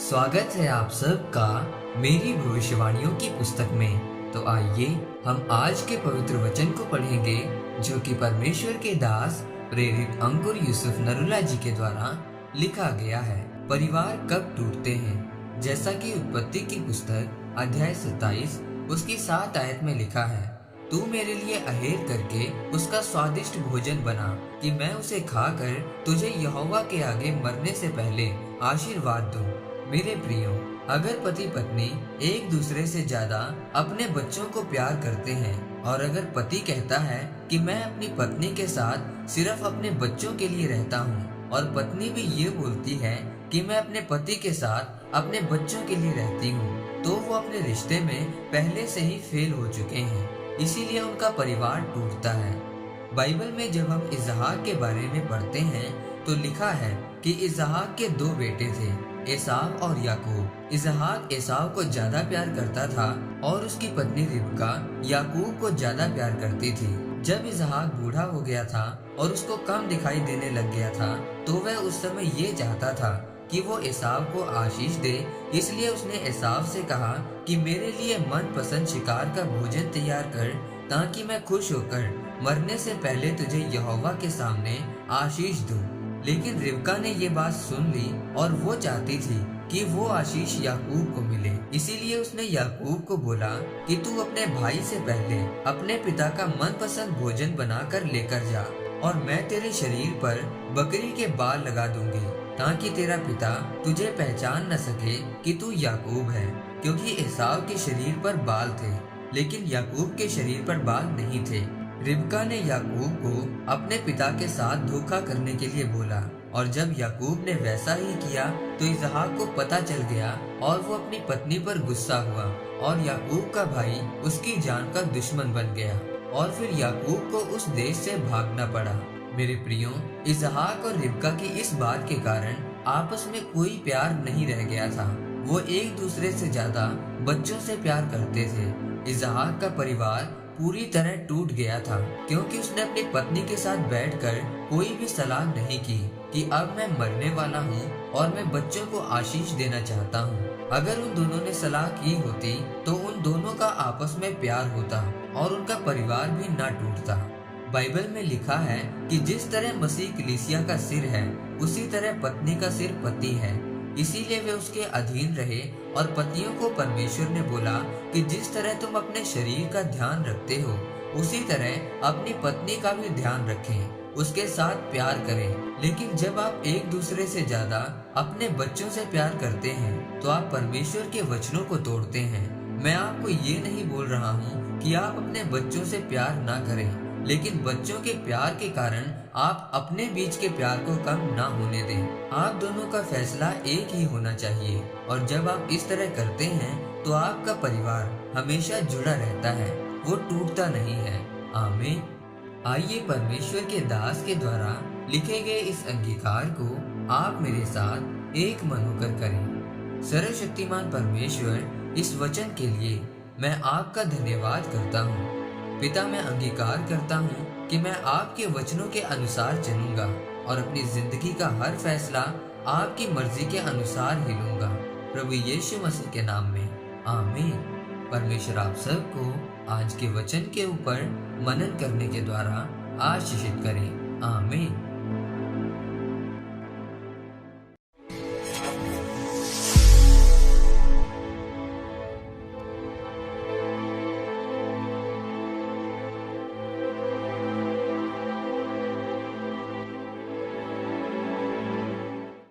स्वागत है आप सबका मेरी भविष्यवाणियों की पुस्तक में। तो आइए हम आज के पवित्र वचन को पढ़ेंगे जो कि परमेश्वर के दास प्रेरित अंकुर यूसुफ नरुला जी के द्वारा लिखा गया है। परिवार कब टूटते हैं, जैसा कि उत्पत्ति की पुस्तक अध्याय 27 उसकी 7 आयत में लिखा है, तू मेरे लिए अहेर करके उसका स्वादिष्ट भोजन बना कि मैं उसे खाकर तुझे यहोवा के आगे मरने से पहले आशीर्वाद दूं। मेरे प्रियो, अगर पति पत्नी एक दूसरे से ज्यादा अपने बच्चों को प्यार करते हैं और अगर पति कहता है कि मैं अपनी पत्नी के साथ सिर्फ अपने बच्चों के लिए रहता हूँ और पत्नी भी ये बोलती है कि मैं अपने पति के साथ अपने बच्चों के लिए रहती हूँ, तो वो अपने रिश्ते में पहले से ही फेल हो चुके हैं। इसीलिए उनका परिवार टूटता है। बाइबल में जब हम इसहाक के बारे में पढ़ते हैं तो लिखा है कि इसहाक के 2 बेटे थे, एसाव और याकूब। इसहाक एसाव को ज्यादा प्यार करता था और उसकी पत्नी रिबका याकूब को ज्यादा प्यार करती थी। जब इसहाक बूढ़ा हो गया था और उसको कम दिखाई देने लग गया था तो वह उस समय ये चाहता था कि वो एसाव को आशीष दे। इसलिए उसने एसाव से कहा कि मेरे लिए मनपसंद शिकार का भोजन तैयार कर ताकि मैं खुश होकर मरने से पहले तुझे यहोवा के सामने आशीष दूं। लेकिन रिबका ने ये बात सुन ली और वो चाहती थी कि वो आशीष याकूब को मिले। इसीलिए उसने याकूब को बोला कि तू अपने भाई से पहले अपने पिता का मनपसंद भोजन बनाकर लेकर जा और मैं तेरे शरीर पर बकरी के बाल लगा दूंगी ताकि तेरा पिता तुझे पहचान न सके कि तू याकूब है, क्योंकि एसाव के शरीर पर बाल थे लेकिन याकूब के शरीर पर बाल नहीं थे। रिबका ने याकूब को अपने पिता के साथ धोखा करने के लिए बोला और जब याकूब ने वैसा ही किया तो इसहाक को पता चल गया और वो अपनी पत्नी पर गुस्सा हुआ और याकूब का भाई उसकी जान का दुश्मन बन गया और फिर याकूब को उस देश से भागना पड़ा। मेरे प्रियो, इसहाक और रिबका की इस बात के कारण आपस में कोई प्यार नहीं रह गया था। वो एक दूसरे से ज्यादा बच्चों से प्यार करते थे। इसहाक का परिवार पूरी तरह टूट गया था क्योंकि उसने अपनी पत्नी के साथ बैठकर कोई भी सलाह नहीं की कि अब मैं मरने वाला हूँ और मैं बच्चों को आशीष देना चाहता हूँ। अगर उन दोनों ने सलाह की होती तो उन दोनों का आपस में प्यार होता और उनका परिवार भी ना टूटता। बाइबल में लिखा है कि जिस तरह मसीह कलीसिया का सिर है उसी तरह पत्नी का सिर पति है, इसीलिए वे उसके अधीन रहे। और पतियों को परमेश्वर ने बोला कि जिस तरह तुम अपने शरीर का ध्यान रखते हो उसी तरह अपनी पत्नी का भी ध्यान रखें, उसके साथ प्यार करें। लेकिन जब आप एक दूसरे से ज्यादा अपने बच्चों से प्यार करते हैं तो आप परमेश्वर के वचनों को तोड़ते हैं। मैं आपको ये नहीं बोल रहा हूँ कि आप अपने बच्चों से प्यार ना करें, लेकिन बच्चों के प्यार के कारण आप अपने बीच के प्यार को कम ना होने दें। आप दोनों का फैसला एक ही होना चाहिए और जब आप इस तरह करते हैं तो आपका परिवार हमेशा जुड़ा रहता है, वो टूटता नहीं है। आमीन। आइए परमेश्वर के दास के द्वारा लिखे गए इस अंगीकार को आप मेरे साथ एक मन होकर करें। सर्वशक्तिमान परमेश्वर, इस वचन के लिए मैं आपका धन्यवाद करता हूँ। पिता, मैं अंगीकार करता हूँ कि मैं आपके वचनों के अनुसार चलूंगा और अपनी जिंदगी का हर फैसला आपकी मर्जी के अनुसार ही लूंगा। प्रभु यीशु मसीह के नाम में आमीन। परमेश्वर आप सबको आज के वचन के ऊपर मनन करने के द्वारा आशीषित करें। आमीन।